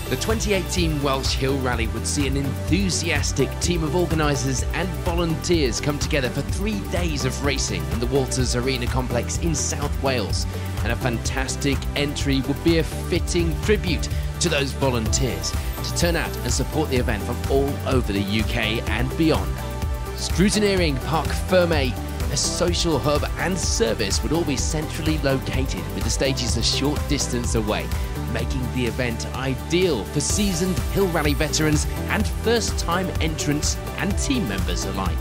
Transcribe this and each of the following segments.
The 2018 Welsh Hill Rally would see an enthusiastic team of organisers and volunteers come together for 3 days of racing in the Walters Arena complex in South Wales. And a fantastic entry would be a fitting tribute to those volunteers to turn out and support the event from all over the UK and beyond. Scrutineering Parc Fermé, a social hub and service would all be centrally located with the stages a short distance away, making the event ideal for seasoned Hill Rally veterans and first-time entrants and team members alike.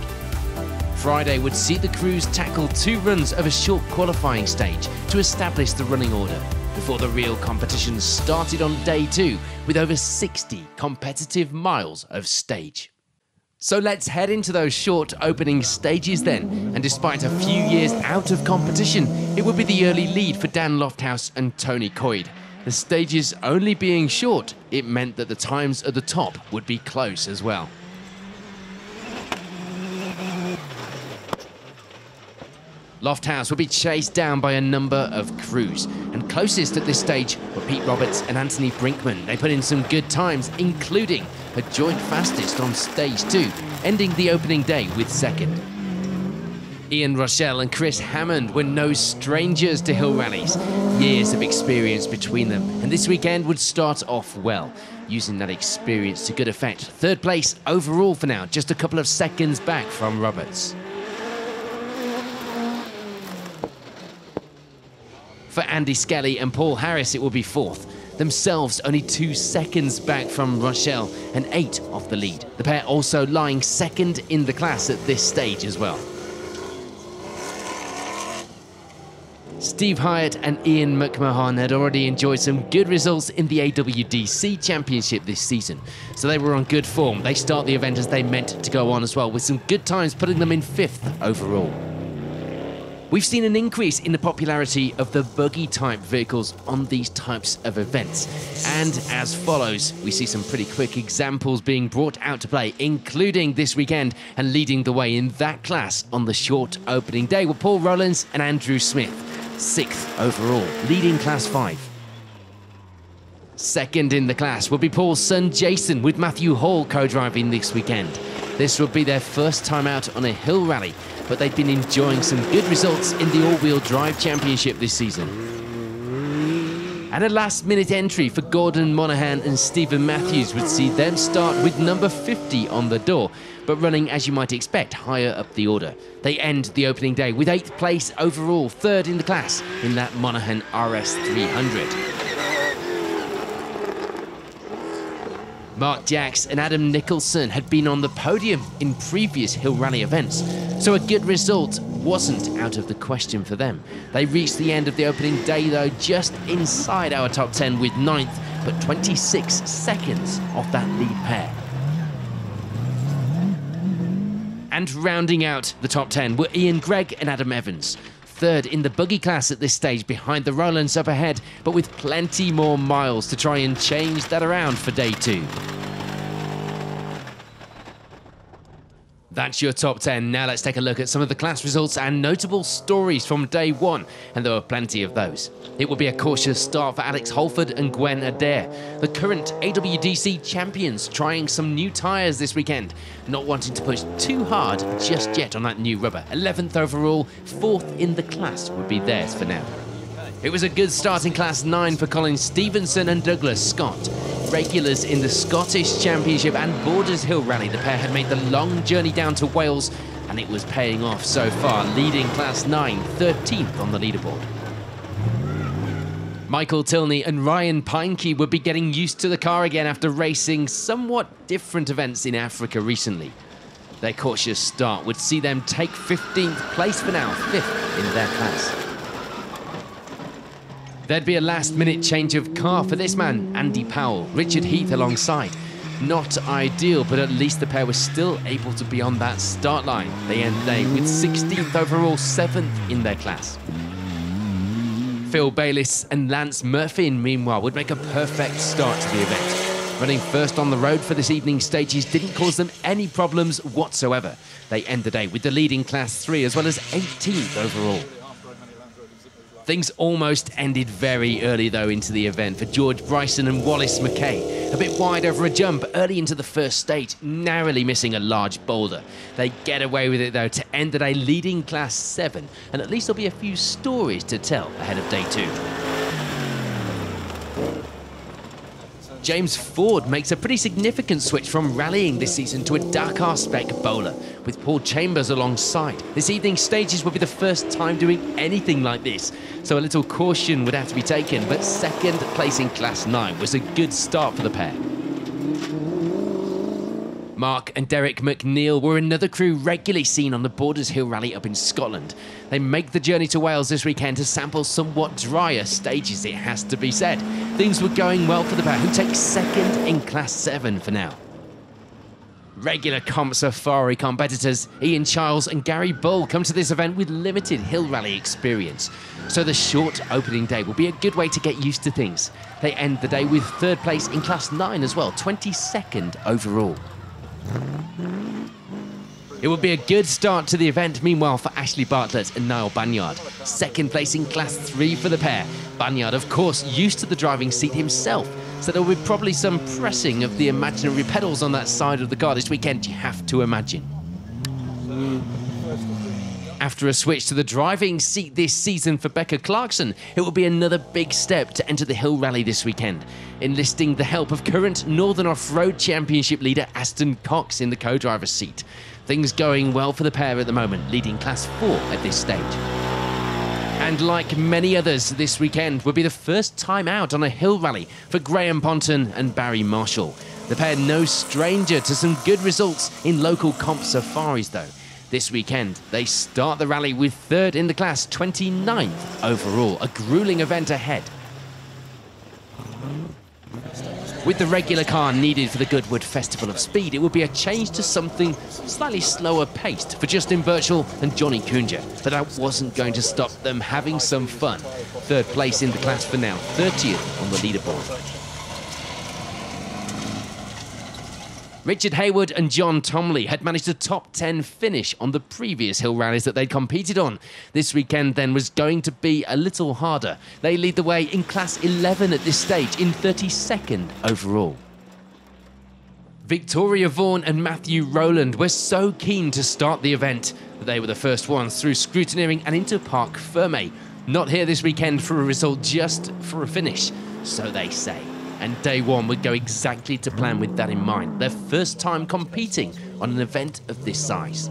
Friday would see the crews tackle 2 runs of a short qualifying stage to establish the running order, before the real competition started on day 2 with over 60 competitive miles of stage. So let's head into those short opening stages then, and despite a few years out of competition, it would be the early lead for Dan Lofthouse and Tony Coyd. The stages only being short, it meant that the times at the top would be close as well. Lofthouse would be chased down by a number of crews, and closest at this stage were Pete Roberts and Anthony Brinkman. They put in some good times, including a joint fastest on stage 2, ending the opening day with 2nd. Ian Rochelle and Chris Hammond were no strangers to hill rallies. Years of experience between them, and this weekend would start off well, using that experience to good effect. 3rd place overall for now, just a couple of seconds back from Roberts. For Andy Skelly and Paul Harris, it will be 4th, themselves only 2 seconds back from Rochelle and 8 off the lead. The pair also lying 2nd in the class at this stage as well. Steve Hyatt and Ian McMahon had already enjoyed some good results in the AWDC Championship this season, so they were on good form. They start the event as they meant to go on as well, with some good times putting them in 5th overall. We've seen an increase in the popularity of the buggy-type vehicles on these types of events. And as follows, we see some pretty quick examples being brought out to play, including this weekend, and leading the way in that class on the short opening day were Paul Rowlands and Andrew Smith, 6th overall, leading Class 5. 2nd in the class will be Paul's son Jason, with Matthew Hall co-driving this weekend. This will be their first time out on a hill rally, but they've been enjoying some good results in the all-wheel drive championship this season. And a last-minute entry for Gordon Monaghan and Stephen Matthews would see them start with number 50 on the door, but running, as you might expect, higher up the order. They end the opening day with 8th place overall, 3rd in the class in that Monaghan RS300. Mark Jacks and Adam Nicholson had been on the podium in previous hill rally events, so a good result wasn't out of the question for them. They reached the end of the opening day though just inside our top 10 with 9th, but 26 seconds off that lead pair. And rounding out the top 10 were Ian Gregg and Adam Evans. 3rd in the buggy class at this stage behind the Rowlands up ahead, but with plenty more miles to try and change that around for day 2. That's your top 10. Now let's take a look at some of the class results and notable stories from day 1, and there were plenty of those. It will be a cautious start for Alex Holford and Gwen Adair, the current AWDC champions, trying some new tyres this weekend, not wanting to push too hard just yet on that new rubber. 11th overall, 4th in the class would be theirs for now. It was a good start in Class 9 for Colin Stevenson and Douglas Scott. Regulars in the Scottish Championship and Borders Hill Rally, the pair had made the long journey down to Wales, and it was paying off so far, leading Class 9, 13th on the leaderboard. Michael Tilney and Ryan Pinekey would be getting used to the car again after racing somewhat different events in Africa recently. Their cautious start would see them take 15th place for now, 5th in their class. There'd be a last-minute change of car for this man, Andy Powell, Richard Heath alongside. Not ideal, but at least the pair were still able to be on that start line. They end the day with 16th overall, 7th in their class. Phil Bayliss and Lance Murphy, meanwhile, would make a perfect start to the event. Running first on the road for this evening's stages didn't cause them any problems whatsoever. They end the day with the lead in Class 3 as well as 18th overall. Things almost ended very early, though, into the event for George Bryson and Wallace McKay. A bit wide over a jump early into the first stage, narrowly missing a large boulder. They get away with it though to end the day leading Class 7, and at least there'll be a few stories to tell ahead of day 2. James Ford makes a pretty significant switch from rallying this season to a Dakar spec bowler, with Paul Chambers alongside. This evening's stages will be the first time doing anything like this, so a little caution would have to be taken, but second place in Class 9 was a good start for the pair. Mark and Derek Mcneil were another crew regularly seen on the Borders Hill Rally up in Scotland. They make the journey to Wales this weekend to sample somewhat drier stages, it has to be said. Things were going well for the pair, who take second in Class 7 for now. Regular Comp Safari competitors Ian Childs and Gary Bull come to this event with limited hill rally experience, so the short opening day will be a good way to get used to things. They end the day with third place in Class 9 as well, 22nd overall. It will be a good start to the event, meanwhile, for Ashley Bartlett and Niall Banyard. Second place in Class 3 for the pair. Banyard, of course, used to the driving seat himself, so there will be probably some pressing of the imaginary pedals on that side of the car this weekend, you have to imagine. After a switch to the driving seat this season for Becca Clarkson, it will be another big step to enter the Hill Rally this weekend, enlisting the help of current Northern Off-Road Championship leader Aston Cox in the co-driver's seat. Things going well for the pair at the moment, leading Class 4 at this stage. And like many others this weekend, will be the first time out on a hill rally for Graham Ponton and Barry Marshall. The pair no stranger to some good results in local comp safaris though. This weekend, they start the rally with third in the class, 29th overall, a grueling event ahead. With the regular car needed for the Goodwood Festival of Speed, it will be a change to something slightly slower paced for Justin Birchall and Johnny Kunja, but that wasn't going to stop them having some fun. Third place in the class for now, 30th on the leaderboard. Richard Hayward and John Tomley had managed a top 10 finish on the previous hill rallies that they'd competed on. This weekend then was going to be a little harder. They lead the way in Class 11 at this stage, in 32nd overall. Victoria Vaughan and Matthew Rowland were so keen to start the event that they were the first ones through scrutineering and into Parc Ferme. Not here this weekend for a result, just for a finish, so they say. And day one would go exactly to plan with that in mind. Their first time competing on an event of this size.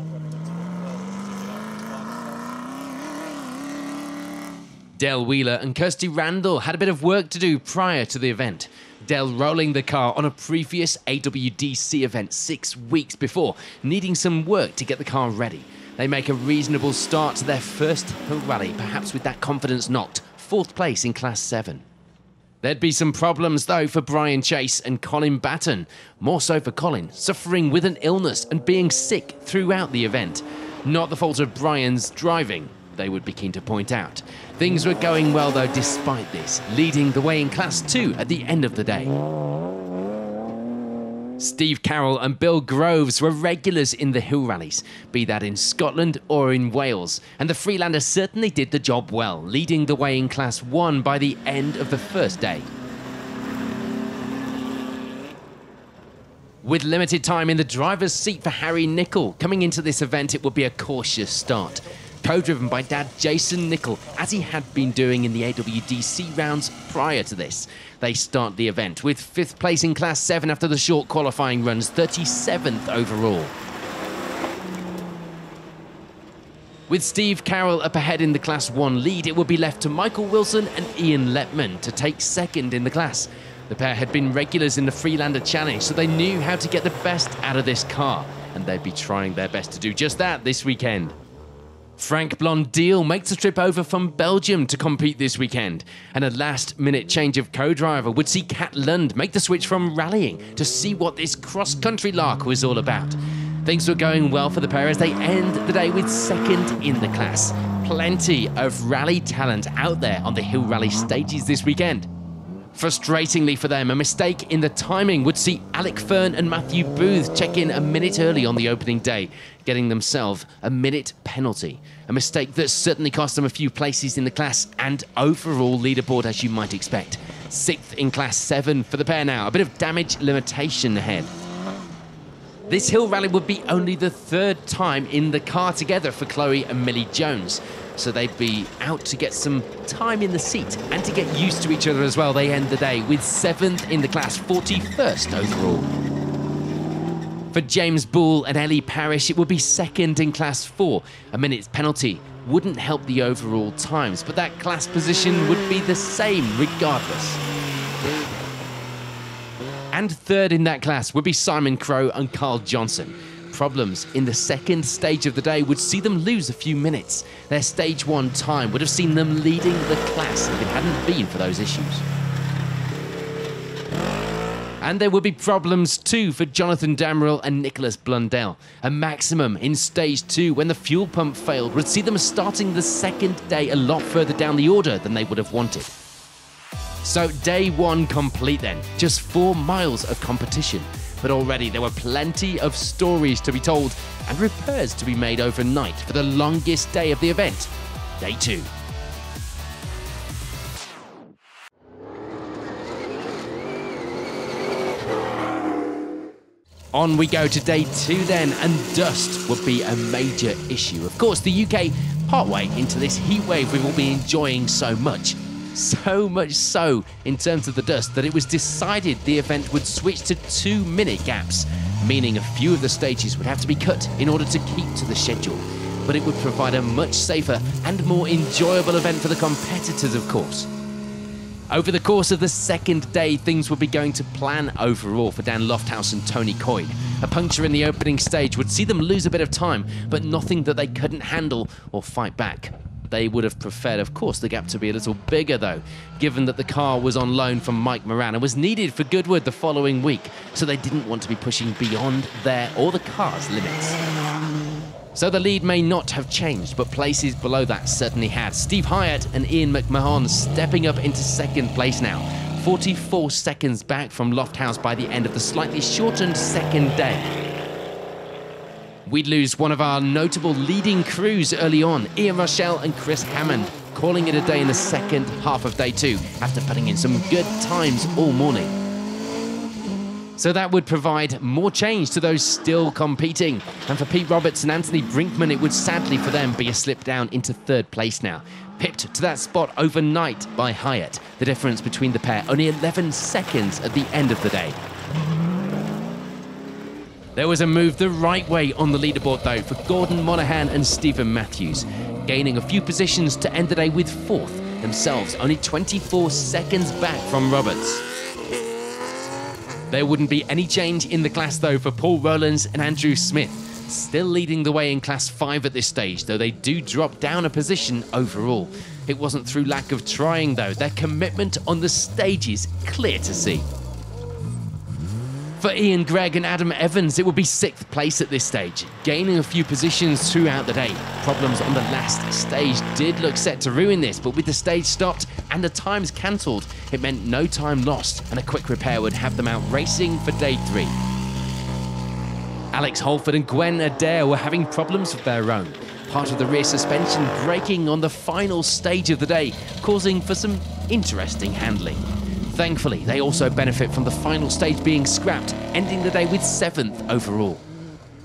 Del Wheeler and Kirsty Randall had a bit of work to do prior to the event. Del rolling the car on a previous AWDC event 6 weeks before, needing some work to get the car ready. They make a reasonable start to their first hill rally, perhaps with that confidence knocked. 4th place in Class 7. There'd be some problems, though, for Brian Chase and Colin Batten. More so for Colin, suffering with an illness and being sick throughout the event. Not the fault of Brian's driving, they would be keen to point out. Things were going well, though, despite this, leading the way in Class 2 at the end of the day. Steve Carrell and Bill Groves were regulars in the hill rallies, be that in Scotland or in Wales, and the Freelander certainly did the job well, leading the way in Class 1 by the end of the first day. With limited time in the driver's seat for Harry Nicol, coming into this event it would be a cautious start. Co-driven by dad Jason Nicol, as he had been doing in the AWDC rounds prior to this. They start the event with 5th place in Class 7 after the short qualifying runs, 37th overall. With Steve Carrell up ahead in the Class 1 lead, it would be left to Michael Wilson and Ian Letman to take second in the class. The pair had been regulars in the Freelander Challenge, so they knew how to get the best out of this car, and they'd be trying their best to do just that this weekend. Frank Blondeel makes a trip over from Belgium to compete this weekend, and a last-minute change of co-driver would see Kat Lund make the switch from rallying to see what this cross-country lark was all about. Things were going well for the pair as they end the day with 2nd in the class. Plenty of rally talent out there on the hill rally stages this weekend. Frustratingly for them, a mistake in the timing would see Alec, Fern and Matthew Booth check in a minute early on the opening day, getting themselves a minute penalty. A mistake that certainly cost them a few places in the class and overall leaderboard, as you might expect. 6th in Class 7 for the pair now. A bit of damage limitation ahead. This hill rally would be only the 3rd time in the car together for Chloe and Millie Jones. So they'd be out to get some time in the seat and to get used to each other as well. They end the day with 7th in the class, 41st overall. For James Bull and Ellie Parrish, it would be 2nd in Class 4. A minute's penalty wouldn't help the overall times, but that class position would be the same regardless. And 3rd in that class would be Simon Crowe and Carl Johnson. Problems in the 2nd stage of the day would see them lose a few minutes. Their stage 1 time would have seen them leading the class if it hadn't been for those issues. And there would be problems too for Jonathan Damerel and Nicholas Blundell. A maximum in stage 2 when the fuel pump failed would see them starting the 2nd day a lot further down the order than they would have wanted. So day 1 complete then, just 4 miles of competition. But already there were plenty of stories to be told and repairs to be made overnight for the longest day of the event, day 2. On we go to day 2 then, and dust would be a major issue. Of course, the UK partway into this heat wave we've all been enjoying so much. So much so in terms of the dust that it was decided the event would switch to 2-minute gaps, meaning a few of the stages would have to be cut in order to keep to the schedule. But it would provide a much safer and more enjoyable event for the competitors, of course. Over the course of the 2nd day, things would be going to plan overall for Dan Lofthouse and Tony Coyne. A puncture in the opening stage would see them lose a bit of time, but nothing that they couldn't handle or fight back. They would have preferred, of course, the gap to be a little bigger, though, given that the car was on loan from Mike Moran and was needed for Goodwood the following week, so they didn't want to be pushing beyond their or the car's limits. So the lead may not have changed, but places below that certainly had. Steve Hyatt and Ian McMahon stepping up into 2nd place now, 44 seconds back from Lofthouse by the end of the slightly shortened 2nd day. We'd lose one of our notable leading crews early on, Ian Rochelle and Chris Hammond, calling it a day in the 2nd half of day 2 after putting in some good times all morning. So that would provide more change to those still competing. And for Pete Roberts and Anthony Brinkman, it would sadly for them be a slip down into 3rd place now. Pipped to that spot overnight by Hyatt. The difference between the pair, only 11 seconds at the end of the day. There was a move the right way on the leaderboard though for Gordon Monaghan and Stephen Matthews, gaining a few positions to end the day with 4th, themselves only 24 seconds back from Roberts. There wouldn't be any change in the class though for Paul Rowlands and Andrew Smith, still leading the way in class 5 at this stage, though they do drop down a position overall. It wasn't through lack of trying though, their commitment on the stage is clear to see. For Ian Gregg and Adam Evans, it would be 6th place at this stage, gaining a few positions throughout the day. Problems on the last stage did look set to ruin this, but with the stage stopped and the times cancelled, it meant no time lost and a quick repair would have them out racing for day 3. Alex Holford and Gwen Adair were having problems of their own. Part of the rear suspension breaking on the final stage of the day, causing for some interesting handling. Thankfully, they also benefit from the final stage being scrapped, ending the day with 7th overall.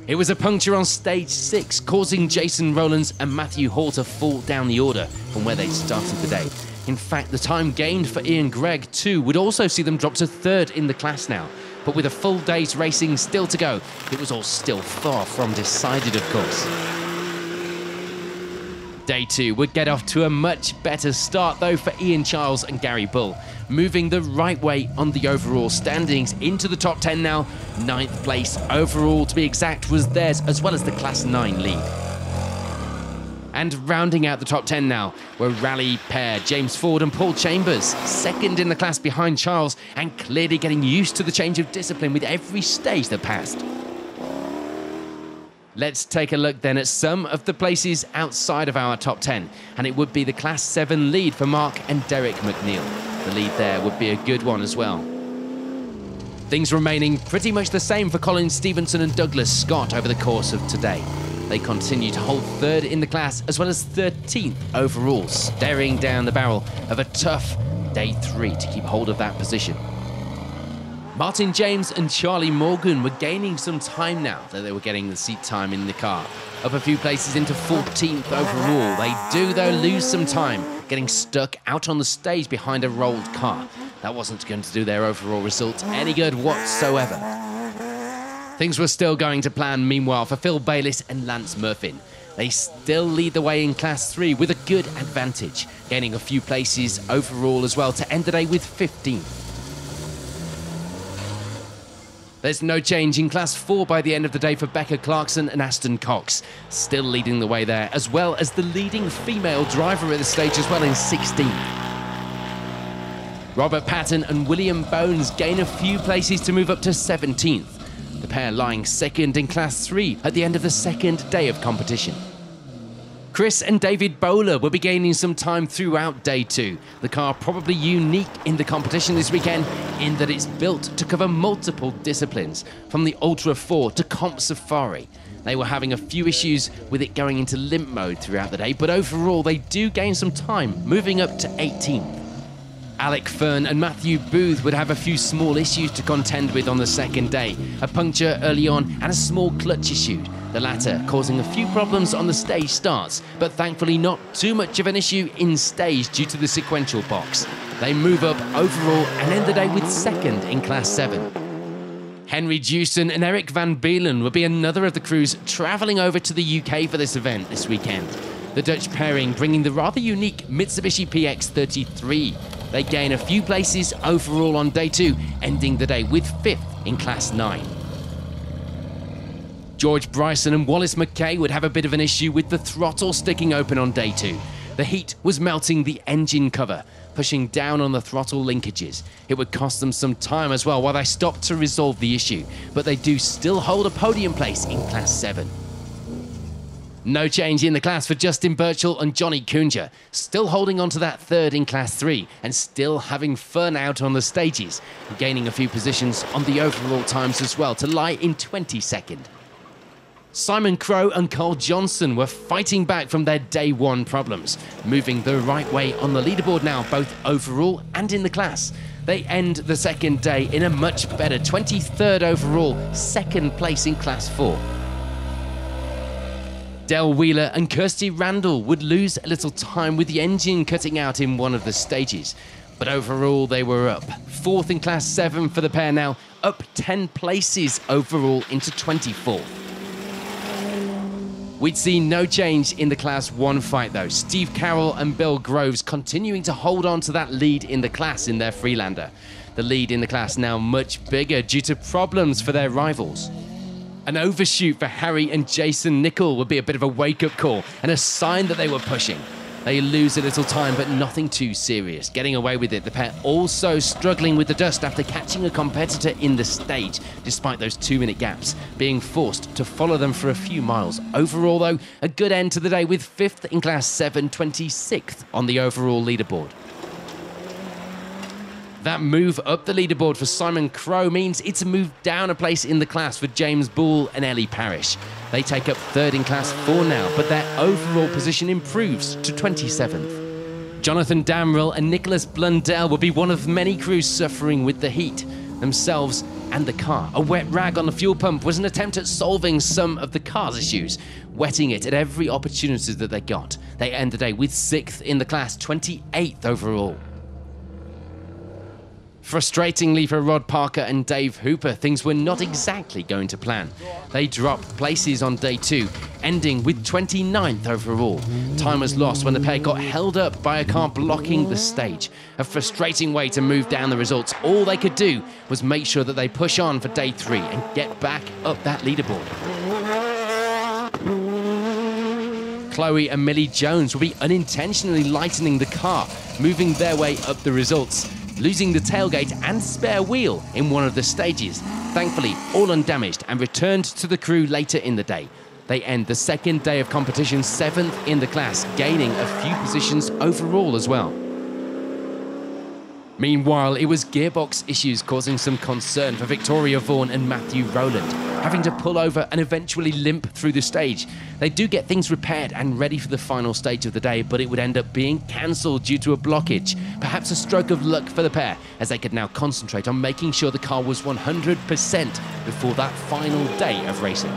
It was a puncture on stage 6, causing Jason Rowlands and Matthew Hall to fall down the order from where they started the day. In fact, the time gained for Ian Gregg too would also see them drop to 3rd in the class now. But with a full day's racing still to go, it was all still far from decided, of course. Day 2 would get off to a much better start though for Ian Charles and Gary Bull, moving the right way on the overall standings into the top 10 now. 9th place overall to be exact was theirs, as well as the class 9 lead. And rounding out the top 10 now were rally pair James Ford and Paul Chambers, 2nd in the class behind Charles and clearly getting used to the change of discipline with every stage that passed. Let's take a look then at some of the places outside of our top 10, and it would be the Class 7 lead for Mark and Derek Mcneil. The lead there would be a good one as well. Things remaining pretty much the same for Colin Stevenson and Douglas Scott over the course of today. They continue to hold 3rd in the class as well as 13th overall, staring down the barrel of a tough day 3 to keep hold of that position. Martin James and Charlie Morgan were gaining some time now that they were getting the seat time in the car. Up a few places into 14th overall. They do, though, lose some time, getting stuck out on the stage behind a rolled car. That wasn't going to do their overall result any good whatsoever. Things were still going to plan, meanwhile, for Phil Bayliss and Lance Murphy. They still lead the way in Class 3 with a good advantage, gaining a few places overall as well to end the day with 15th. There's no change in Class 4 by the end of the day for Becca Clarkson and Aston Cox, still leading the way there, as well as the leading female driver at the stage as well in 16th. Robert Patton and William Bones gain a few places to move up to 17th, the pair lying second in Class 3 at the end of the second day of competition. Chris and David Bowler will be gaining some time throughout day 2. The car probably unique in the competition this weekend in that it's built to cover multiple disciplines, from the Ultra 4 to Comp Safari. They were having a few issues with it going into limp mode throughout the day, but overall they do gain some time, moving up to 18th. Alec, Fern and Matthew Booth would have a few small issues to contend with on the second day. A puncture early on and a small clutch issue, the latter causing a few problems on the stage starts, but thankfully not too much of an issue in stage due to the sequential box. They move up overall and end the day with second in Class 7. Henry Jewson and Eric Van Beelen will be another of the crews travelling over to the UK for this event this weekend. The Dutch pairing bringing the rather unique Mitsubishi PX33. They gain a few places overall on day 2, ending the day with 5th in Class 9. George Bryson and Wallace Mckay would have a bit of an issue with the throttle sticking open on day 2. The heat was melting the engine cover, pushing down on the throttle linkages. It would cost them some time as well while they stopped to resolve the issue, but they do still hold a podium place in Class 7. No change in the class for Justin Birchall and Johnny Kunja, still holding on to that 3rd in Class 3 and still having fun out on the stages, gaining a few positions on the overall times as well to lie in 22nd. Simon Crowe and Cole Johnson were fighting back from their day 1 problems, moving the right way on the leaderboard now, both overall and in the class. They end the second day in a much better 23rd overall, 2nd place in Class 4. Del Wheeler and Kirsty Randall would lose a little time with the engine cutting out in one of the stages. But overall, they were up. 4th in Class 7 for the pair now, up 10 places overall into 24th. We'd see no change in the Class 1 fight though. Steve Carrell and Bill Groves continuing to hold on to that lead in the class in their Freelander. The lead in the class now much bigger due to problems for their rivals. An overshoot for Harry and Jason Nickel would be a bit of a wake-up call and a sign that they were pushing. They lose a little time, but nothing too serious, getting away with it. The pair also struggling with the dust after catching a competitor in the stage, despite those 2-minute gaps, being forced to follow them for a few miles. Overall, though, a good end to the day with 5th in Class 7, 26th on the overall leaderboard. That move up the leaderboard for Simon Crowe means it's a move down a place in the class for James Bull and Ellie Parrish. They take up 3rd in Class 4 now, but their overall position improves to 27th. Jonathan Damrell and Nicholas Blundell will be one of many crews suffering with the heat, themselves and the car. A wet rag on the fuel pump was an attempt at solving some of the car's issues, wetting it at every opportunity that they got. They end the day with 6th in the class, 28th overall. Frustratingly for Rod Parker and Dave Hooper, things were not exactly going to plan. They dropped places on day 2, ending with 29th overall. Time was lost when the pair got held up by a car blocking the stage. A frustrating way to move down the results. All they could do was make sure that they push on for day 3 and get back up that leaderboard. Chloe and Millie Jones will be unintentionally lightening the car, moving their way up the results, losing the tailgate and spare wheel in one of the stages. Thankfully, all undamaged and returned to the crew later in the day. They end the second day of competition 7th in the class, gaining a few positions overall as well. Meanwhile, it was gearbox issues causing some concern for Victoria Vaughan and Matthew Rowland, having to pull over and eventually limp through the stage. They do get things repaired and ready for the final stage of the day, but it would end up being cancelled due to a blockage. Perhaps a stroke of luck for the pair, as they could now concentrate on making sure the car was 100% before that final day of racing.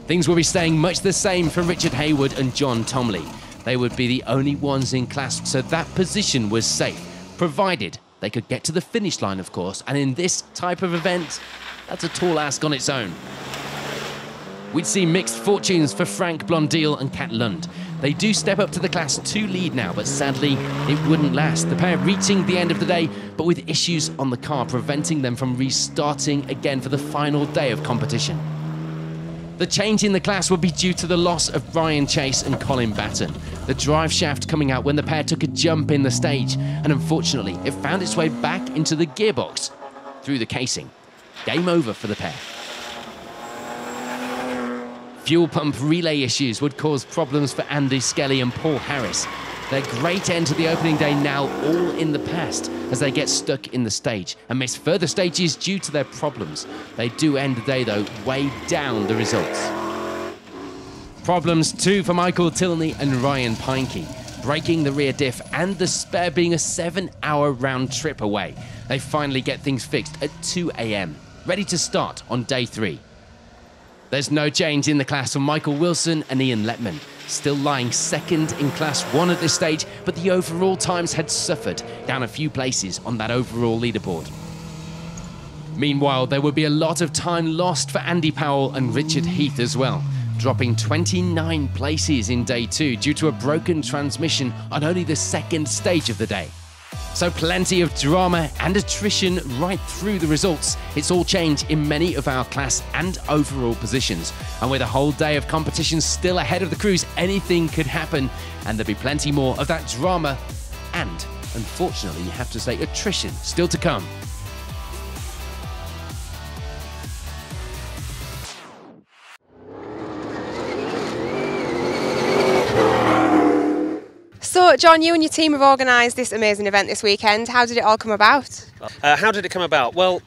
Things will be staying much the same for Richard Hayward and John Tomley. They would be the only ones in class, so that position was safe, provided they could get to the finish line, of course, and in this type of event, that's a tall ask on its own. We'd see mixed fortunes for Frank Blondeel and Kat Lund. They do step up to the Class 2 lead now, but sadly, it wouldn't last. The pair reaching the end of the day, but with issues on the car preventing them from restarting again for the final day of competition. The change in the class would be due to the loss of Brian Chase and Colin Batten. The drive shaft coming out when the pair took a jump in the stage, and unfortunately, it found its way back into the gearbox through the casing. Game over for the pair. Fuel pump relay issues would cause problems for Andy Skelly and Paul Harris. Their great end to the opening day now all in the past as they get stuck in the stage and miss further stages due to their problems. They do end the day, though, way down the results. Problems too for Michael Tilney and Ryan Pinekey, breaking the rear diff and the spare being a 7-hour round trip away. They finally get things fixed at 2 AM, ready to start on day 3. There's no change in the class for Michael Wilson and Ian Letman, still lying second in Class 1 at this stage, but the overall times had suffered, down a few places on that overall leaderboard. Meanwhile, there would be a lot of time lost for Andy Powell and Richard Heath as well, dropping 29 places in day 2 due to a broken transmission on only the second stage of the day. So plenty of drama and attrition right through the results. It's all change in many of our class and overall positions. And with a whole day of competition still ahead of the crews, anything could happen. And there'll be plenty more of that drama and, unfortunately, you have to say, attrition still to come. So, John, you and your team have organised this amazing event this weekend. How did it all come about? How did it come about? Well,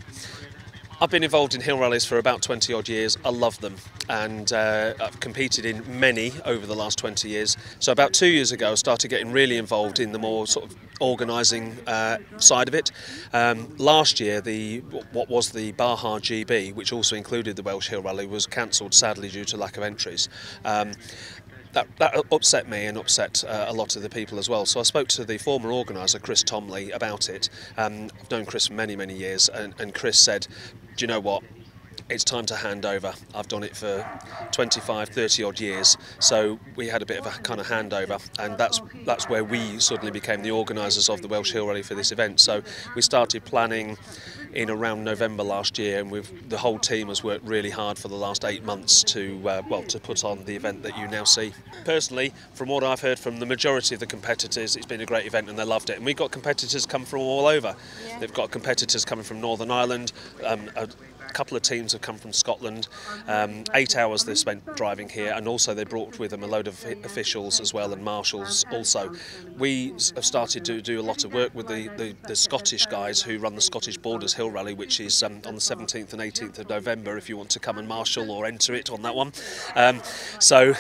I've been involved in hill rallies for about 20 odd years. I love them, and I've competed in many over the last 20 years. So about 2 years ago, I started getting really involved in the more sort of organising side of it. Last year, what was the Baja GB, which also included the Welsh Hill Rally, was cancelled sadly due to lack of entries. That upset me and upset a lot of the people as well. So I spoke to the former organiser, Chris Tomley, about it. I've known Chris for many, many years, and Chris said, do you know what? It's time to hand over. I've done it for 25, 30 odd years. So we had a bit of a kind of handover, and that's where we suddenly became the organisers of the Welsh Hill Rally for this event. So we started planning in around November last year, and the whole team has worked really hard for the last 8 months to put on the event that you now see. Personally, from what I've heard from the majority of the competitors, it's been a great event and they loved it. And we've got competitors come from all over. Yeah. They've got competitors coming from Northern Ireland. A couple of teams have come from Scotland. 8 hours they've spent driving here, and also they brought with them a load of officials as well and marshals also. We have started to do a lot of work with the Scottish guys who run the Scottish Borders Hill Rally, which is on the 17th and 18th of November if you want to come and marshal or enter it on that one. So,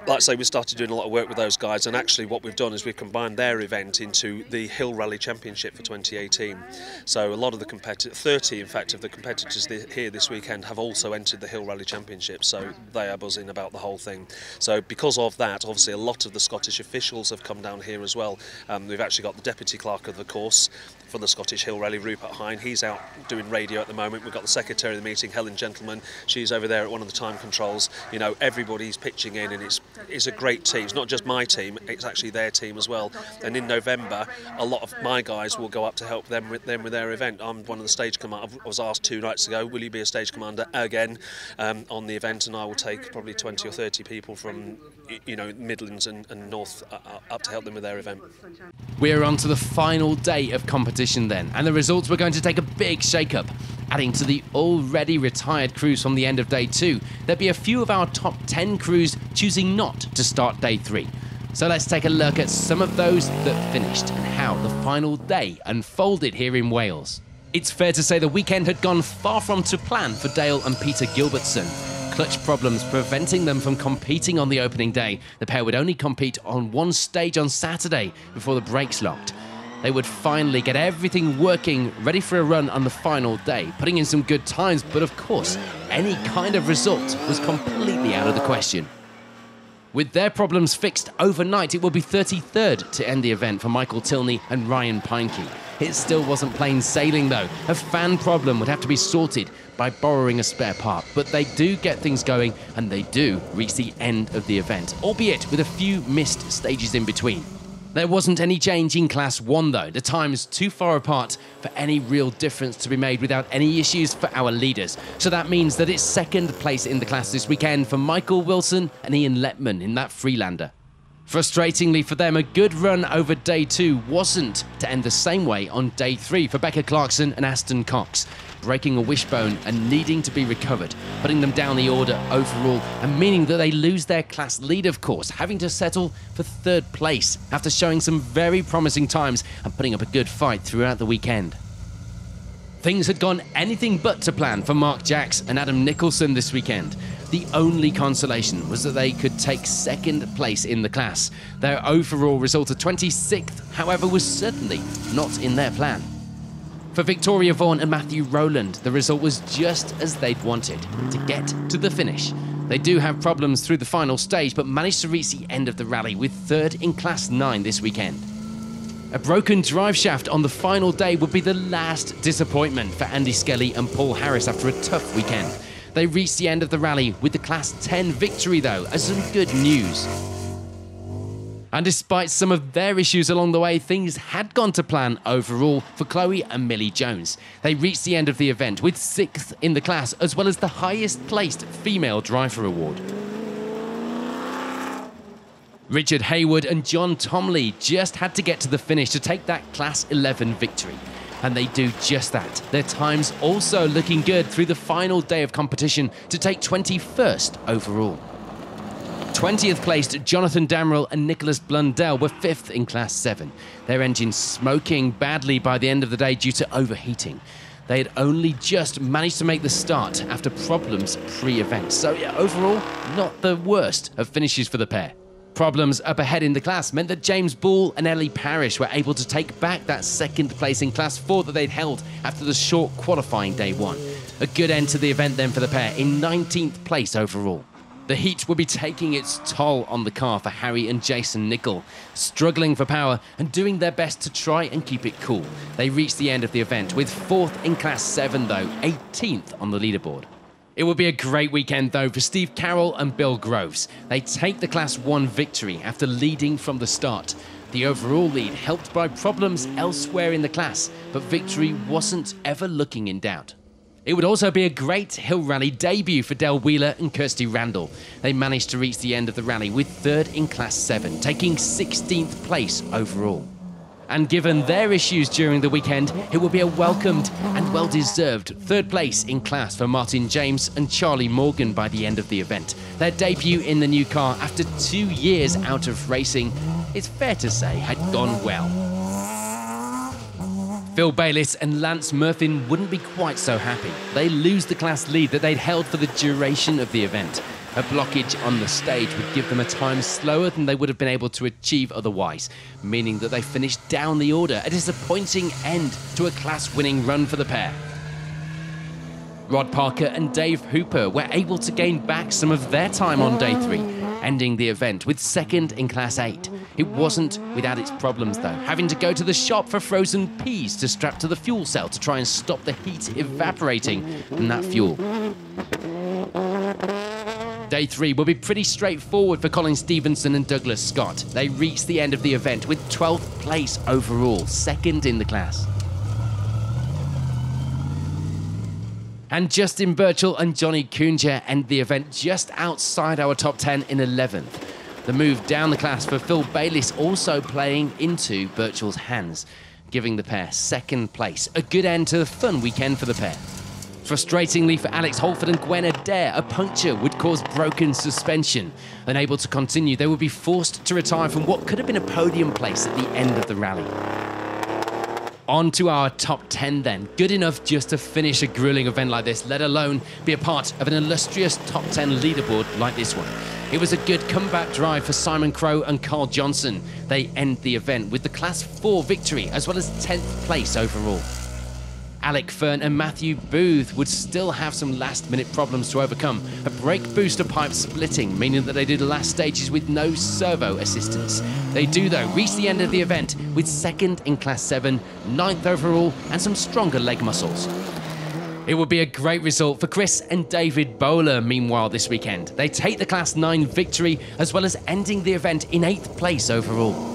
like I say, we started doing a lot of work with those guys, and actually what we've done is we've combined their event into the Hill Rally Championship for 2018. So a lot of the competitors, 30 in fact of the competitors here this weekend have also entered the Hill Rally Championship, so they are buzzing about the whole thing. So because of that, obviously a lot of the Scottish officials have come down here as well. We've actually got the Deputy Clerk of the course for the Scottish Hill Rally, Rupert Hine. He's out doing radio at the moment. We've got the Secretary of the meeting, Helen Gentleman. She's over there at one of the time controls. You know, everybody's pitching in, and it's a great team. It's not just my team, it's actually their team as well. And in November, a lot of my guys will go up to help them with their event. I'm one of the stage commanders. I was asked 2 nights ago, will you be a stage commander again on the event? And I will take probably 20 or 30 people from, you know, Midlands and North up to help them with their event. We're on to the final day of competition then, and the results were going to take a big shake-up. Adding to the already retired crews from the end of day 2, there'd be a few of our top 10 crews choosing not to start day 3. So let's take a look at some of those that finished and how the final day unfolded here in Wales. It's fair to say the weekend had gone far from to plan for Dale and Peter Gilbertson. Clutch problems preventing them from competing on the opening day. The pair would only compete on one stage on Saturday before the brakes locked. They would finally get everything working, ready for a run on the final day, putting in some good times, but of course, any kind of result was completely out of the question. With their problems fixed overnight, it would be 33rd to end the event for Michael Tilney and Ryan Pinekey. It still wasn't plain sailing though. A fan problem would have to be sorted by borrowing a spare part, but they do get things going and they do reach the end of the event, albeit with a few missed stages in between. There wasn't any change in Class 1 though, the times too far apart for any real difference to be made without any issues for our leaders. So that means that it's second place in the class this weekend for Michael Wilson and Ian Letman in that Freelander. Frustratingly for them, a good run over day 2 wasn't to end the same way on day 3 for Becca Clarkson and Aston Cox, breaking a wishbone and needing to be recovered, putting them down the order overall and meaning that they lose their class lead, of course, having to settle for 3rd place after showing some very promising times and putting up a good fight throughout the weekend. Things had gone anything but to plan for Mark Jacks and Adam Nicholson this weekend. The only consolation was that they could take 2nd place in the class. Their overall result of 26th, however, was certainly not in their plan. For Victoria Vaughan and Matthew Rowland, the result was just as they'd wanted, to get to the finish. They do have problems through the final stage, but managed to reach the end of the rally with 3rd in Class 9 this weekend. A broken drive shaft on the final day would be the last disappointment for Andy Skelly and Paul Harris after a tough weekend. They reached the end of the rally with the Class 10 victory though, as some good news. And despite some of their issues along the way, things had gone to plan overall for Chloe and Millie Jones. They reached the end of the event with 6th in the class, as well as the highest placed female driver award. Richard Hayward and John Tomley just had to get to the finish to take that Class 11 victory. And they do just that. Their times also looking good through the final day of competition to take 21st overall. 20th placed Jonathan Damrell and Nicholas Blundell were 5th in Class 7. Their engines smoking badly by the end of the day due to overheating. They had only just managed to make the start after problems pre-event. So yeah, overall, not the worst of finishes for the pair. Problems up ahead in the class meant that James Ball and Ellie Parrish were able to take back that 2nd place in Class 4 that they'd held after the short qualifying day 1. A good end to the event then for the pair in 19th place overall. The heat will be taking its toll on the car for Harry and Jason Nicol, struggling for power and doing their best to try and keep it cool. They reached the end of the event with 4th in Class 7 though, 18th on the leaderboard. It will be a great weekend though for Steve Carrell and Bill Groves. They take the Class 1 victory after leading from the start. The overall lead helped by problems elsewhere in the class, but victory wasn't ever looking in doubt. It would also be a great hill rally debut for Del Wheeler and Kirsty Randall. They managed to reach the end of the rally with 3rd in Class 7, taking 16th place overall. And given their issues during the weekend, it will be a welcomed and well-deserved 3rd place in class for Martin James and Charlie Morgan by the end of the event. Their debut in the new car after 2 years out of racing, it's fair to say, had gone well. Phil Bayliss and Lance Murphin wouldn't be quite so happy. They lose the class lead that they'd held for the duration of the event. A blockage on the stage would give them a time slower than they would have been able to achieve otherwise, meaning that they finished down the order, a disappointing end to a class-winning run for the pair. Rod Parker and Dave Hooper were able to gain back some of their time on day 3, ending the event with 2nd in Class 8. It wasn't without its problems though, having to go to the shop for frozen peas to strap to the fuel cell to try and stop the heat evaporating from that fuel. Day 3 will be pretty straightforward for Colin Stevenson and Douglas Scott. They reached the end of the event with 12th place overall, 2nd in the class. And Justin Birchall and Johnny Kunja end the event just outside our top 10 in 11th. The move down the class for Phil Bayliss also playing into Birchall's hands, giving the pair 2nd place. A good end to the fun weekend for the pair. Frustratingly for Alex Holford and Gwen Adair, a puncture would cause broken suspension. Unable to continue, they would be forced to retire from what could have been a podium place at the end of the rally. On to our top 10 then. Good enough just to finish a grueling event like this, let alone be a part of an illustrious top 10 leaderboard like this one. It was a good comeback drive for Simon Crowe and Carl Johnson. They end the event with the Class 4 victory, as well as 10th place overall. Alec, Fern and Matthew Booth would still have some last-minute problems to overcome. A brake booster pipe splitting, meaning that they did the last stages with no servo assistance. They do, though, reach the end of the event with 2nd in Class 7, 9th overall, and some stronger leg muscles. It would be a great result for Chris and David Bowler, meanwhile, this weekend. They take the Class 9 victory, as well as ending the event in 8th place overall.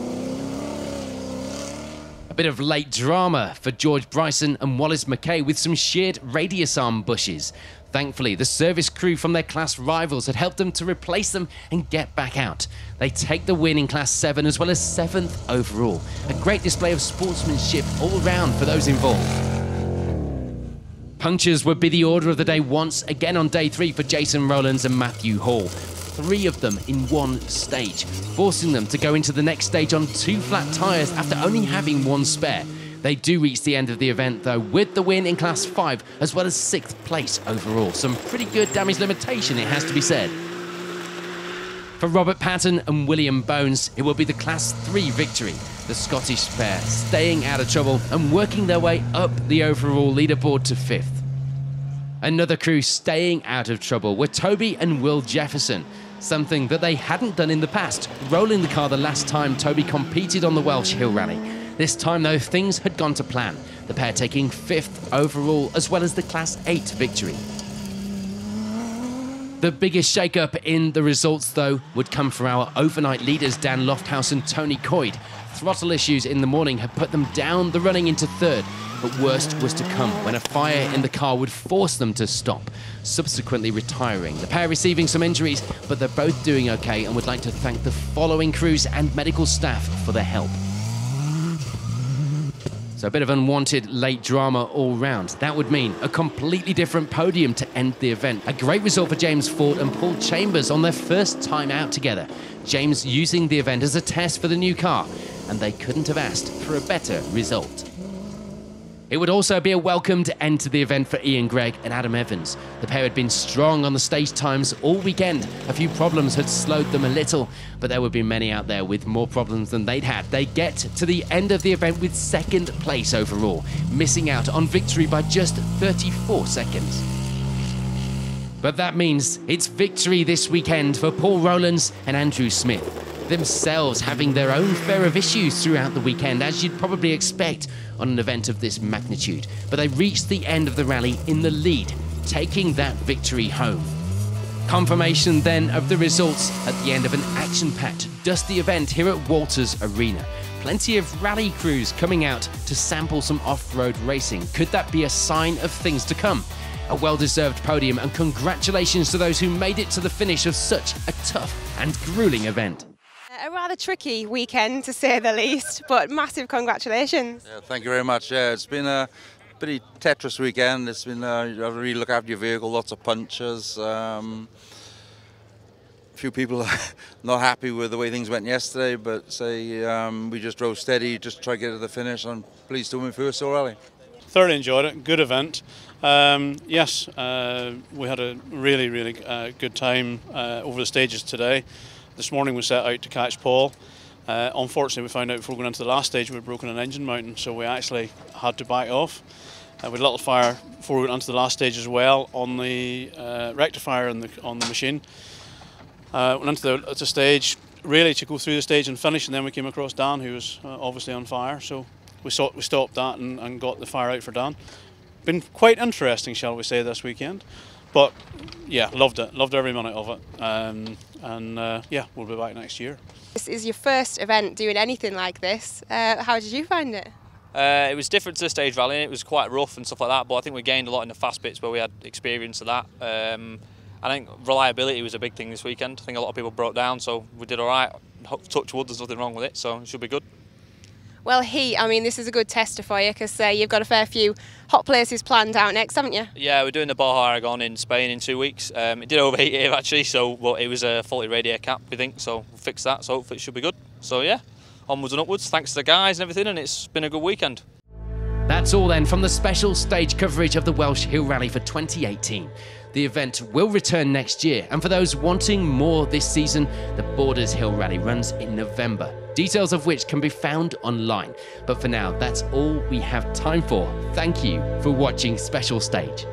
A bit of late drama for George Bryson and Wallace Mackay with some sheared radius arm bushes. Thankfully, the service crew from their class rivals had helped them to replace them and get back out. They take the win in Class 7 as well as 7th overall. A great display of sportsmanship all round for those involved. Punctures would be the order of the day once again on day 3 for Jason Rowlands and Matthew Hall. 3 of them in one stage, forcing them to go into the next stage on 2 flat tyres after only having 1 spare. They do reach the end of the event though with the win in Class 5 as well as 6th place overall. Some pretty good damage limitation, it has to be said. For Robert Patton and William Bones, it will be the Class 3 victory. The Scottish pair staying out of trouble and working their way up the overall leaderboard to 5th. Another crew staying out of trouble were Toby and Will Jefferson, something that they hadn't done in the past, rolling the car the last time Toby competed on the Welsh Hill Rally. This time though, things had gone to plan, the pair taking 5th overall as well as the Class 8 victory. The biggest shake-up in the results though would come from our overnight leaders Dan Lofthouse and Tony Coyd. Throttle issues in the morning had put them down the running into 3rd, but worst was to come when a fire in the car would force them to stop, subsequently retiring. The pair receiving some injuries, but they're both doing okay and would like to thank the following crews and medical staff for their help. So a bit of unwanted late drama all round. That would mean a completely different podium to end the event. A great result for James Ford and Paul Chambers on their first time out together. James using the event as a test for the new car, and they couldn't have asked for a better result. It would also be a welcomed end to the event for Ian Gregg and Adam Evans. The pair had been strong on the stage times all weekend. A few problems had slowed them a little, but there would be many out there with more problems than they'd had. They get to the end of the event with 2nd place overall, missing out on victory by just 34 seconds. But that means it's victory this weekend for Paul Rowlands and Andrew Smith, themselves having their own fair of issues throughout the weekend, as you'd probably expect on an event of this magnitude. But they reached the end of the rally in the lead, taking that victory home. Confirmation then of the results at the end of an action-packed, dusty event here at Walters Arena. Plenty of rally crews coming out to sample some off-road racing. Could that be a sign of things to come? A well-deserved podium, and congratulations to those who made it to the finish of such a tough and grueling event. A rather tricky weekend, to say the least, but massive congratulations. Yeah, thank you very much. Yeah, it's been a pretty Tetris weekend. It's been you have to really look after your vehicle, lots of punctures. A few people are not happy with the way things went yesterday, but we just drove steady, just try to get to the finish. I'm pleased to win first rally. Thoroughly enjoyed it. Good event. Yes, we had a really good time over the stages today. This morning we set out to catch Paul. Unfortunately, we found out before going into the last stage we'd broken an engine mounting, so we actually had to back off. We had a little fire before we went onto the last stage as well on the rectifier on the machine. Went into the stage really to go through the stage and finish, and then we came across Dan, who was obviously on fire. So we stopped that and got the fire out for Dan. Been quite interesting, shall we say, this weekend. But yeah, loved it. Loved every minute of it. Yeah, we'll be back next year. This is your first event doing anything like this. How did you find it? It was different to the stage rally. It was quite rough and stuff like that, but I think we gained a lot in the fast bits where we had experience of that. I think reliability was a big thing this weekend. I think a lot of people broke down, so we did all right. Touch wood, there's nothing wrong with it, so it should be good. Well, I mean, this is a good tester for you because you've got a fair few hot places planned out next, haven't you? Yeah, we're doing the Baja Aragon in Spain in 2 weeks. It did overheat here actually, but it was a faulty radiator cap, we think, so we'll fix that, so hopefully it should be good. So yeah, onwards and upwards, thanks to the guys and everything, and it's been a good weekend. That's all then from the special stage coverage of the Welsh Hill Rally for 2018. The event will return next year, and for those wanting more this season, the Borders Hill Rally runs in November, details of which can be found online. But for now, that's all we have time for. Thank you for watching Special Stage.